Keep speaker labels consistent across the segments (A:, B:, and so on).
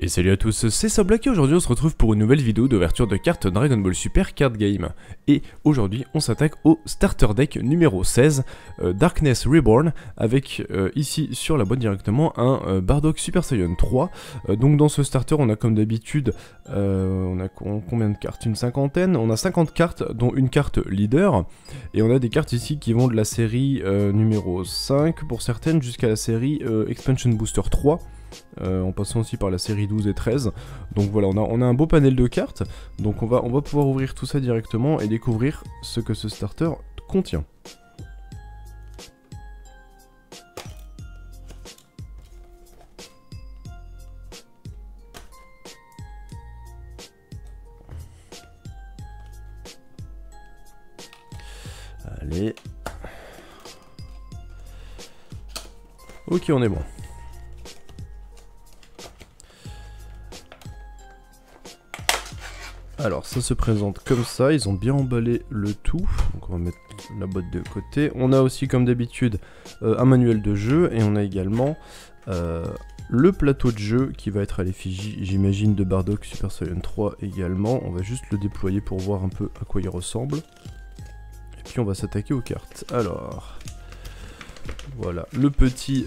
A: Et salut à tous, c'est Sablack et aujourd'hui on se retrouve pour une nouvelle vidéo d'ouverture de cartes Dragon Ball Super Card Game. Et aujourd'hui on s'attaque au starter deck numéro 16, Darkness Reborn, avec ici sur la boîte directement un Bardock Super Saiyan 3. Donc dans ce starter on a comme d'habitude, on a combien de cartes? Une cinquantaine. On a 50 cartes dont une carte leader. Et on a des cartes ici qui vont de la série numéro 5 pour certaines jusqu'à la série Expansion Booster 3. En passant aussi par la série 12 et 13. Donc voilà, on a un beau panel de cartes. Donc on va pouvoir ouvrir tout ça directement et découvrir ce que ce starter contient. Allez. Ok, on est bon. Alors ça se présente comme ça, ils ont bien emballé le tout, donc on va mettre la boîte de côté. On a aussi comme d'habitude un manuel de jeu et on a également le plateau de jeu qui va être à l'effigie, j'imagine, de Bardock Super Saiyan 3 également. On va juste le déployer pour voir un peu à quoi il ressemble. Et puis on va s'attaquer aux cartes. Alors, voilà, le petit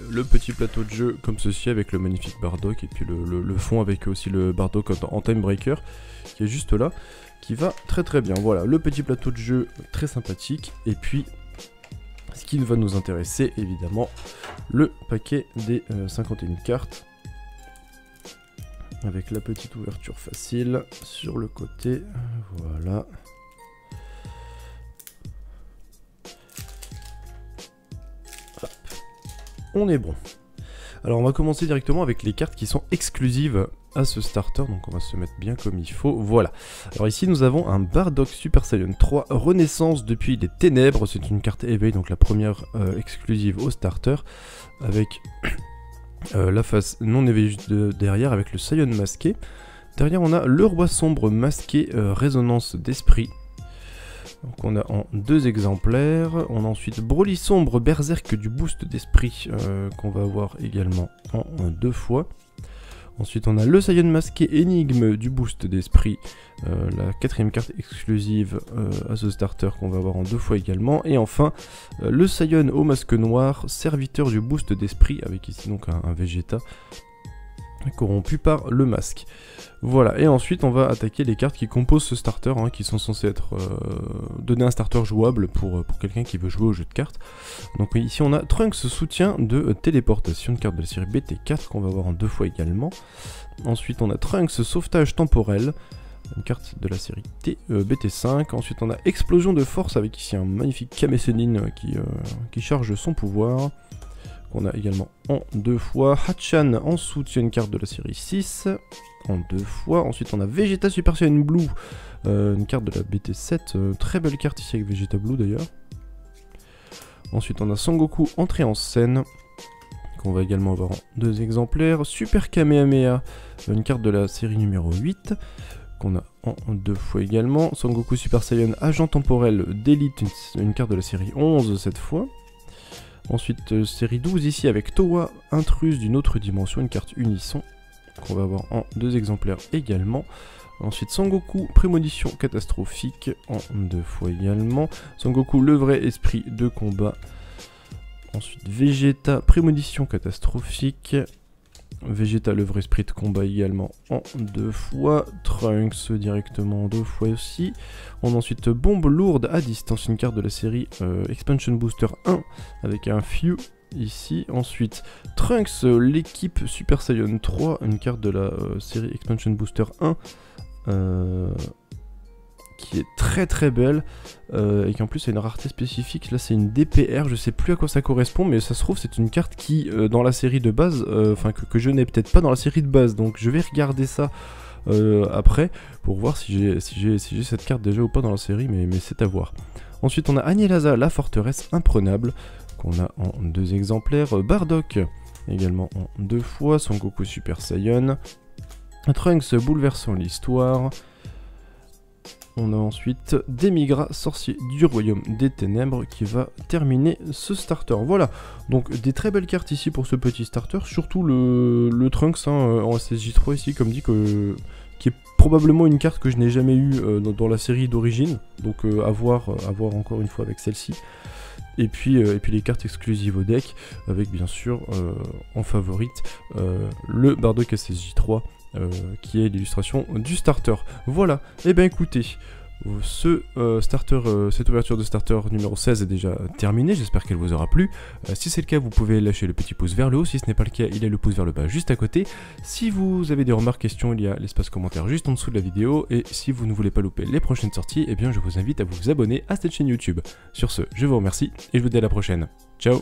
A: plateau de jeu comme ceci avec le magnifique Bardock et puis le fond avec aussi le Bardock en Time Breaker qui est juste là, qui va très très bien. Voilà, le petit plateau de jeu très sympathique. Et puis, ce qui va nous intéresser, évidemment, le paquet des 51 cartes. Avec la petite ouverture facile sur le côté. Voilà. Hop. On est bon. Alors on va commencer directement avec les cartes qui sont exclusives à ce starter, donc on va se mettre bien comme il faut, voilà. Alors ici nous avons un Bardock Super Saiyan 3 Renaissance depuis les ténèbres, c'est une carte éveil, donc la première exclusive au starter, avec la face non éveillée derrière, avec le Saiyan masqué. Derrière on a le Roi Sombre masqué, Résonance d'Esprit. Donc on a en 2 exemplaires, on a ensuite Broly Sombre Berserk du boost d'esprit qu'on va avoir également en 2 fois. Ensuite on a le Saiyan masqué Énigme du boost d'esprit, la 4ème carte exclusive à ce starter qu'on va avoir en 2 fois également. Et enfin le Saiyan au masque noir, serviteur du boost d'esprit, avec ici donc un Vegeta corrompu par le masque. Voilà, et ensuite on va attaquer les cartes qui composent ce starter, hein, qui sont censées être donner un starter jouable pour quelqu'un qui veut jouer au jeu de cartes. Donc ici on a Trunks soutien de téléportation, une carte de la série BT4 qu'on va avoir en 2 fois également. Ensuite on a Trunks sauvetage temporel, une carte de la série BT5. Ensuite on a explosion de force avec ici un magnifique Kame Sennin qui charge son pouvoir. On a également en 2 fois. Hachan en soutien, une carte de la série 6 en 2 fois. Ensuite on a Vegeta Super Saiyan Blue, une carte de la BT7, très belle carte ici avec Vegeta Blue d'ailleurs. Ensuite on a Sangoku entrée en scène, qu'on va également avoir en 2 exemplaires. Super Kamehameha, une carte de la série numéro 8, qu'on a en 2 fois également. Sangoku Super Saiyan agent temporel d'élite, une carte de la série 11 cette fois. Ensuite, série 12 ici avec Towa, intruse d'une autre dimension, une carte unisson, qu'on va avoir en 2 exemplaires également. Ensuite, Sangoku, prémonition catastrophique, en 2 fois également. Sangoku, le vrai esprit de combat. Ensuite, Vegeta, prémonition catastrophique. Vegeta, le vrai esprit de combat également en 2 fois. Trunks directement en 2 fois aussi. On a ensuite Bombe lourde à distance, une carte de la série Expansion Booster 1 avec un Few ici. Ensuite Trunks, l'équipe Super Saiyan 3, une carte de la série Expansion Booster 1 qui est très très belle et qui en plus a une rareté spécifique. Là c'est une DPR, je sais plus à quoi ça correspond, mais ça se trouve c'est une carte qui dans la série de base, enfin que je n'ai peut-être pas dans la série de base, donc je vais regarder ça après pour voir si j'ai cette carte déjà ou pas dans la série, mais c'est à voir. Ensuite on a Agnelaza, la forteresse imprenable, qu'on a en 2 exemplaires. Bardock également en 2 fois. Sangoku Super Saiyan. Trunks bouleversant l'histoire. On a ensuite Démigra, sorcier du royaume des ténèbres, qui va terminer ce starter. Voilà, donc des très belles cartes ici pour ce petit starter, surtout le Trunks en SSJ3 ici, comme dit, qui est probablement une carte que je n'ai jamais eue dans la série d'origine, donc à voir encore une fois avec celle-ci. Et puis les cartes exclusives au deck, avec bien sûr en favorite le Bardock SSJ3, qui est l'illustration du starter. Voilà, et bien écoutez, cette ouverture de starter numéro 16 est déjà terminée, j'espère qu'elle vous aura plu. Si c'est le cas, vous pouvez lâcher le petit pouce vers le haut, si ce n'est pas le cas, il y a le pouce vers le bas juste à côté. Si vous avez des remarques, questions, il y a l'espace commentaire juste en dessous de la vidéo, et si vous ne voulez pas louper les prochaines sorties, eh bien je vous invite à vous abonner à cette chaîne YouTube. Sur ce, je vous remercie, et je vous dis à la prochaine. Ciao!